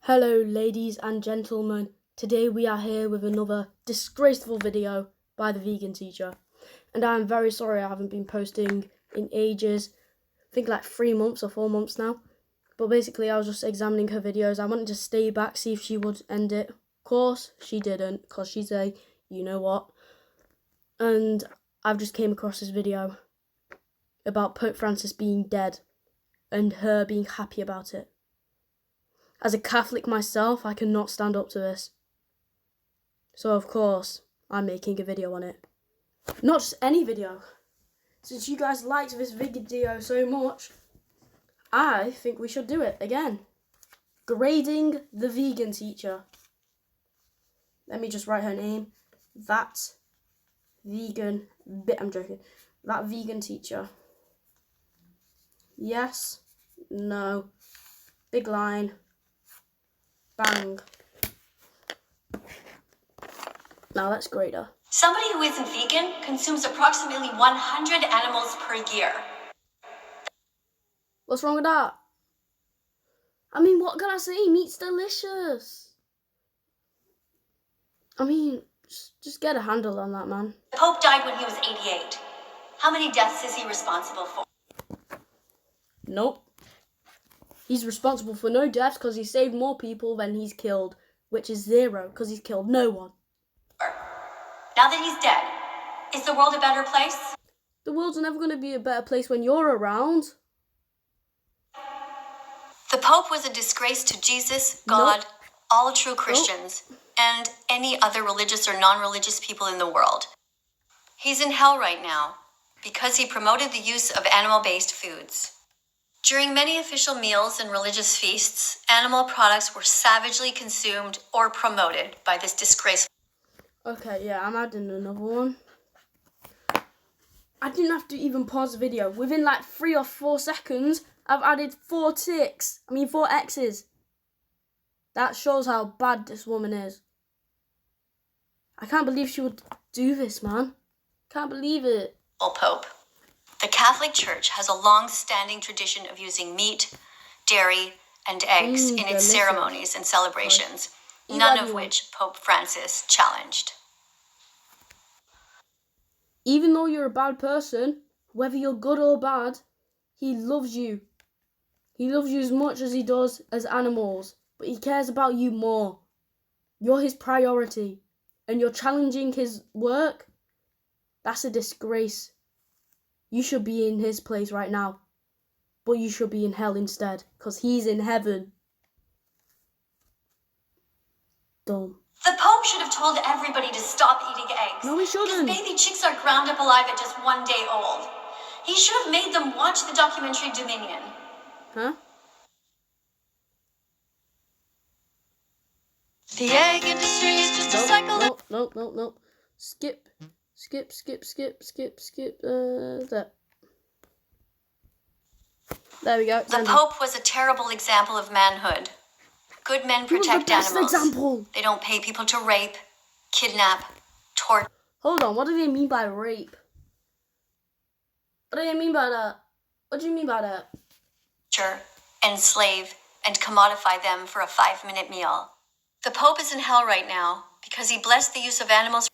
Hello ladies and gentlemen, today we are here with another disgraceful video by the vegan teacher, and I'm very sorry I haven't been posting in ages. I think like 3 months or 4 months now, but basically I was just examining her videos. I wanted to stay back, see if she would end it. Of course she didn't, because she's a you know what, and I've just came across this video about Pope Francis being dead and her being happy about it. As a Catholic myself, I cannot stand up to this. So of course, I'm making a video on it. Not just any video. Since you guys liked this video so much, I think we should do it again. Grading the vegan teacher. Let me just write her name. I'm joking. That vegan teacher. Yes. No. Big line. Bang. Now let's grade her. Somebody who isn't vegan consumes approximately 100 animals per year. What's wrong with that? I mean, what can I say? Meat's delicious. I mean, just get a handle on that, man. The Pope died when he was 88. How many deaths is he responsible for? Nope. He's responsible for no deaths because he saved more people than he's killed, which is 0 because he's killed no one. Now that he's dead, is the world a better place? The world's never going to be a better place when you're around. The Pope was a disgrace to Jesus, God, Nope. all true Christians, and any other religious or non-religious people in the world. He's in hell right now because he promoted the use of animal-based foods. During many official meals and religious feasts, animal products were savagely consumed or promoted by this disgraceful. Okay, yeah, I'm adding another one. I didn't have to even pause the video. Within like 3 or 4 seconds, I've added 4 X's. That shows how bad this woman is. I can't believe she would do this, man. Can't believe it. Pope. The Catholic Church has a long-standing tradition of using meat, dairy, and eggs in its delicious ceremonies and celebrations, Eat none what of you which Pope Francis challenged. Even though you're a bad person, whether you're good or bad, he loves you. He loves you as much as he does as animals, but he cares about you more. You're his priority, and you're challenging his work. That's a disgrace. You should be in his place right now, but you should be in hell instead, because he's in heaven. Dumb. The Pope should have told everybody to stop eating eggs. No, he shouldn't. Because baby chicks are ground up alive at just 1 day old. He should have made them watch the documentary Dominion. Huh? The egg industry is just a cycle. No. Skip. That. There we go. The Pope was a terrible example of manhood. Good men protect animals. Example. They don't pay people to rape, kidnap, torture. Hold on, what do they mean by rape? What do they mean by that? What do you mean by that? Enslave, and commodify them for a 5-minute meal. The Pope is in hell right now because he blessed the use of animals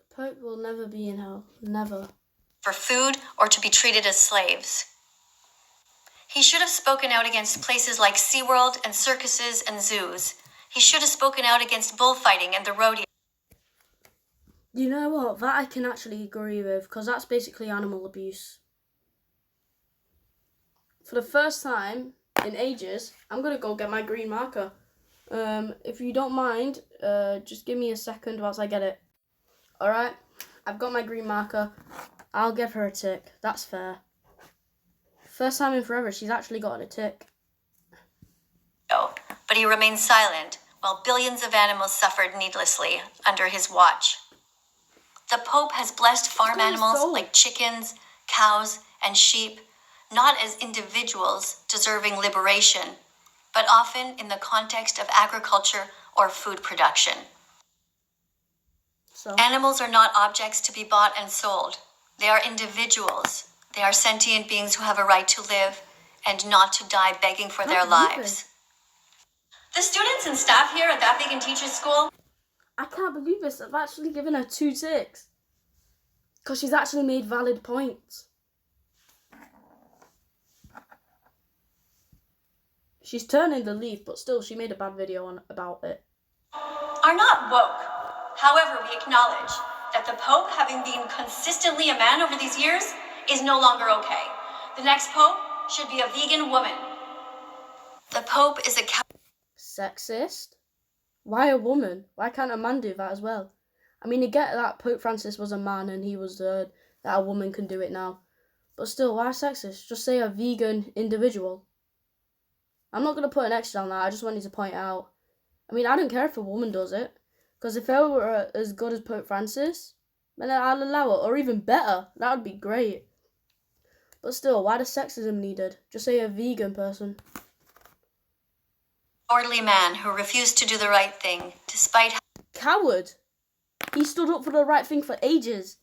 The Pope will never be in hell. Never. for food or to be treated as slaves. He should have spoken out against places like SeaWorld and circuses and zoos. He should have spoken out against bullfighting and the rodeo. You know what? That I can actually agree with, because that's basically animal abuse. For the first time in ages, I'm going to go get my green marker. If you don't mind, just give me a second whilst I get it. Alright, I've got my green marker. I'll give her a tick. That's fair. First time in forever, she's actually gotten a tick. But he remained silent while billions of animals suffered needlessly under his watch. The Pope has blessed farm animals like chickens, cows, and sheep, not as individuals deserving liberation, but often in the context of agriculture or food production. So Animals are not objects to be bought and sold. They are individuals. They are sentient beings who have a right to live and not to die begging for their lives. The students and staff here at That Vegan Teacher School. I can't believe this. I've actually given her 2 ticks. Because she's actually made valid points. She's turning the leaf, but still, she made a bad video about it. Are not woke. However, we acknowledge that the Pope, having been consistently a man over these years, is no longer okay. The next Pope should be a vegan woman. The Pope is a Sexist? Why a woman? Why can't a man do that as well? I mean, I get that Pope Francis was a man and he was that a woman can do it now. But still, why sexist? Just say a vegan individual. I'm not going to put an extra on that. I just wanted to point out. I mean, I don't care if a woman does it. Because if I were as good as Pope Francis, then I'll allow it. Or even better. That would be great. But still, why does sexism needed? Just say a vegan person. Orderly man who refused to do the right thing, despite Coward! He stood up for the right thing for ages.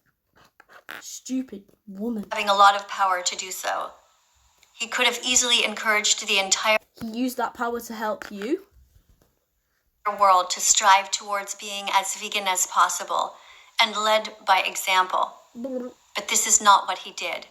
Stupid woman. having a lot of power to do so. He could have easily encouraged the entire He used that power to help you. world to strive towards being as vegan as possible and led by example. But this is not what he did.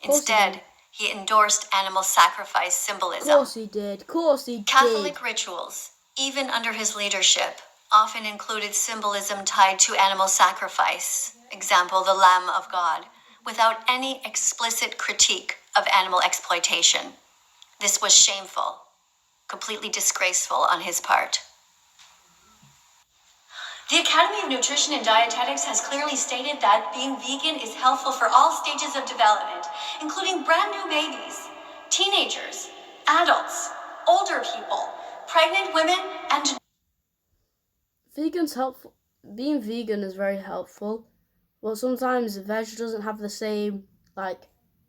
Instead, he endorsed animal sacrifice symbolism. Of course he did. Of course he did. Catholic rituals, even under his leadership, often included symbolism tied to animal sacrifice, example, the Lamb of God, without any explicit critique of animal exploitation. This was shameful, completely disgraceful on his part. The Academy of Nutrition and Dietetics has clearly stated that being vegan is helpful for all stages of development, including brand new babies, teenagers, adults, older people, pregnant women, and Vegan's helpful. Being vegan is very helpful. But sometimes veg doesn't have the same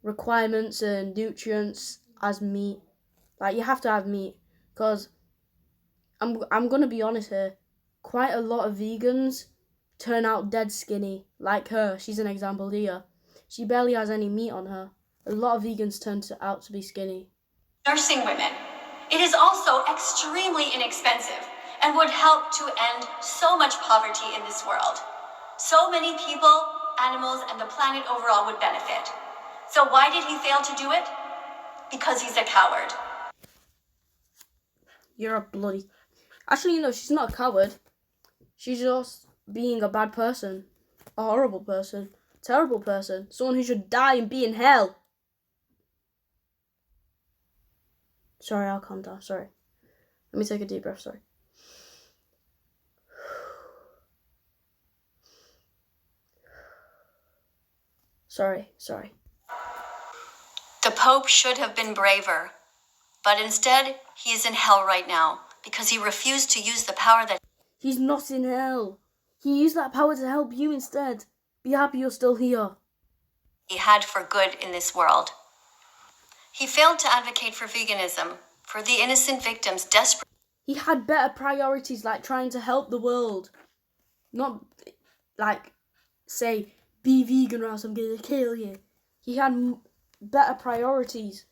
requirements and nutrients as meat. You have to have meat. Because I'm gonna be honest here. Quite a lot of vegans turn out dead skinny, like her. She's an example here. She barely has any meat on her. A lot of vegans turn out to be skinny. nursing women. It is also extremely inexpensive and would help to end so much poverty in this world. So many people, animals, and the planet overall would benefit. So why did he fail to do it? Because he's a coward. You're a bloody... Actually, no, she's not a coward. She's just being a bad person. A horrible person. Terrible person. Someone who should die and be in hell. Sorry, I'll calm down. Sorry. Let me take a deep breath. Sorry. Sorry. The Pope should have been braver, but instead he is in hell right now because he refused to use the power that He's not in hell. He used that power to help you instead. Be happy you're still here. he had for good in this world. He failed to advocate for veganism, for the innocent victims desperate. He had better priorities, like trying to help the world. Not say, be vegan or else I'm gonna kill you. He had better priorities.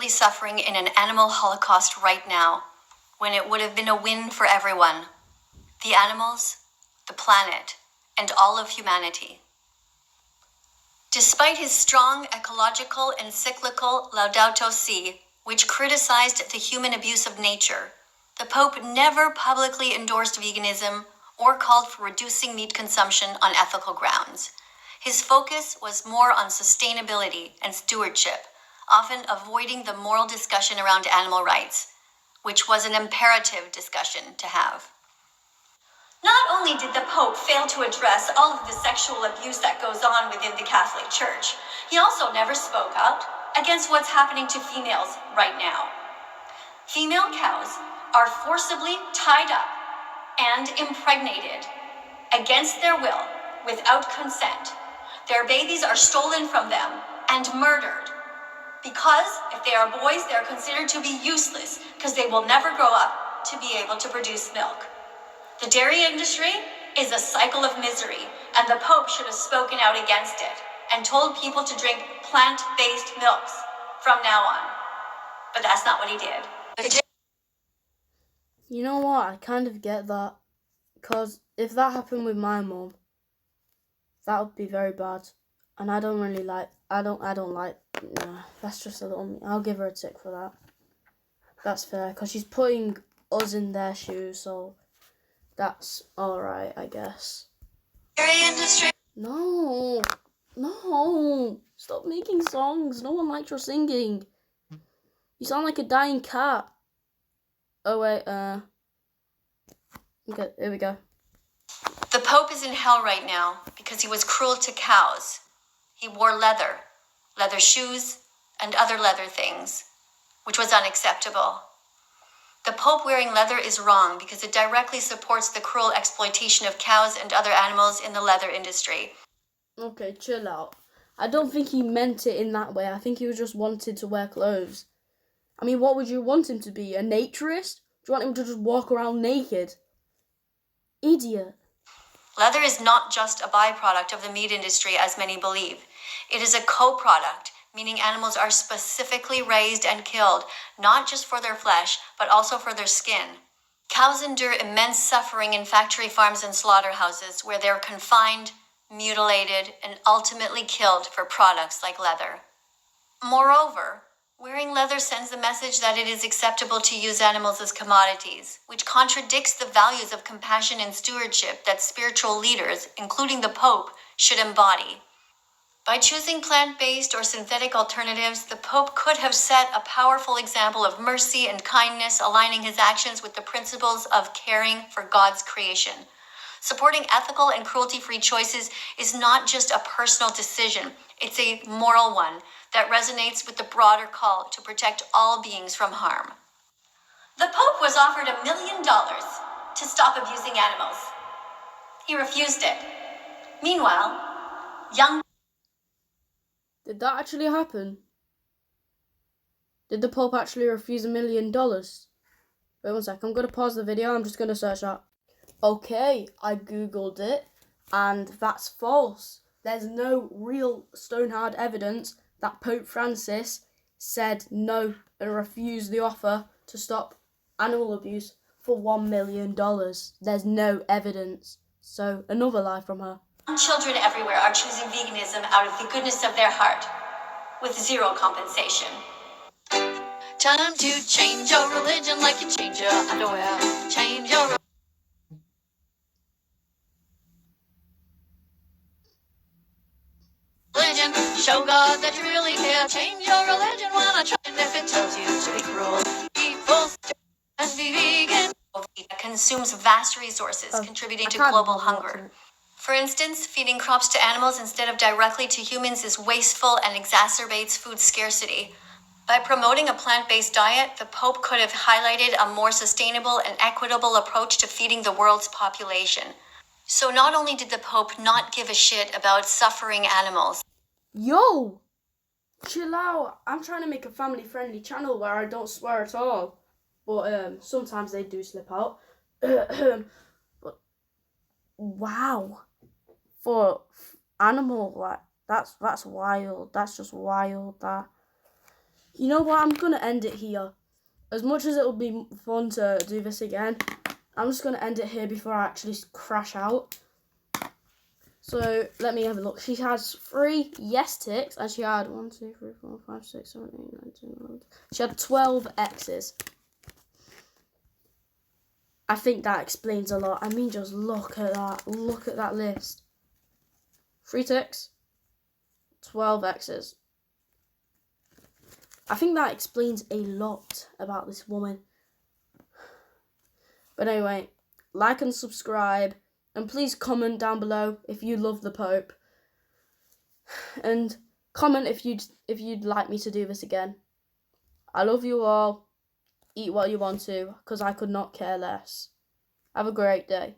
Suffering in an animal holocaust right now, when it would have been a win for everyone. The animals, the planet, and all of humanity. Despite his strong ecological encyclical Laudato Si, which criticized the human abuse of nature, the Pope never publicly endorsed veganism or called for reducing meat consumption on ethical grounds. His focus was more on sustainability and stewardship, often avoiding the moral discussion around animal rights, which was an imperative discussion to have. Not only did the Pope fail to address all of the sexual abuse that goes on within the Catholic Church, he also never spoke out against what's happening to females right now. Female cows are forcibly tied up and impregnated against their will without consent. Their babies are stolen from them and murdered because if they are boys, they are considered to be useless because they will never grow up to be able to produce milk. The dairy industry is a cycle of misery, and the Pope should have spoken out against it and told people to drink plant-based milks from now on. But that's not what he did. You know what? I kind of get that. Because if that happened with my mum, that would be very bad. And I don't really like, no, that's just a little, I'll give her a tick for that. That's fair, because she's putting us in their shoes, so that's alright, I guess. No, stop making songs. No one likes your singing. You sound like a dying cat. Oh wait, okay, here we go. The Pope is in hell right now because he was cruel to cows. He wore leather shoes, and other leather things, which was unacceptable. The Pope wearing leather is wrong because it directly supports the cruel exploitation of cows and other animals in the leather industry. Okay, chill out. I don't think he meant it in that way. I think he was just wanted to wear clothes. I mean, what would you want him to be? A naturist? Do you want him to just walk around naked? Idiot. Leather is not just a byproduct of the meat industry, as many believe. It is a co-product, meaning animals are specifically raised and killed, not just for their flesh, but also for their skin. Cows endure immense suffering in factory farms and slaughterhouses, where they're confined, mutilated, and ultimately killed for products like leather. Moreover, wearing leather sends the message that it is acceptable to use animals as commodities, which contradicts the values of compassion and stewardship that spiritual leaders, including the Pope, should embody. By choosing plant-based or synthetic alternatives, the Pope could have set a powerful example of mercy and kindness, aligning his actions with the principles of caring for God's creation. Supporting ethical and cruelty-free choices is not just a personal decision, it's a moral one that resonates with the broader call to protect all beings from harm. The Pope was offered $1 million to stop abusing animals. He refused it. Meanwhile, young... Did that actually happen? Did the Pope actually refuse $1 million? Wait 1 sec, I'm going to pause the video, I'm just going to search that. Okay, I googled it, and that's false. There's no real stone-hard evidence that Pope Francis said no and refused the offer to stop animal abuse for $1 million. There's no evidence. So, another lie from her. Children everywhere are choosing veganism out of the goodness of their heart, with zero compensation. Time to change your religion like you change your underwear. Change your religion. Show God that you really care. Change your religion while I try. And if it tells you to be cruel, people and be vegan. Consumes vast resources, contributing to global hunger. For instance, feeding crops to animals instead of directly to humans is wasteful and exacerbates food scarcity. By promoting a plant-based diet, the Pope could have highlighted a more sustainable and equitable approach to feeding the world's population. So not only did the Pope not give a shit about suffering animals. Yo! Chill out. I'm trying to make a family-friendly channel where I don't swear at all. But sometimes they do slip out. But wow. For animal, like, that's wild. That's just wild. That. You know what? I'm going to end it here. As much as it'll be fun to do this again, I'm just going to end it here before I actually crash out. So, let me have a look. She has 3 yes ticks, and she had 1, 2, 3, 4, 5, 6, 7, 8, 9, 10, 11. She had 12 X's. I think that explains a lot. I mean, just look at that. Look at that list. 3 ticks, 12 X's. I think that explains a lot about this woman. But anyway, like and subscribe, and please comment down below if you love the Pope, and comment if you'd like me to do this again. I love you all. Eat what you want to, because I could not care less. Have a great day.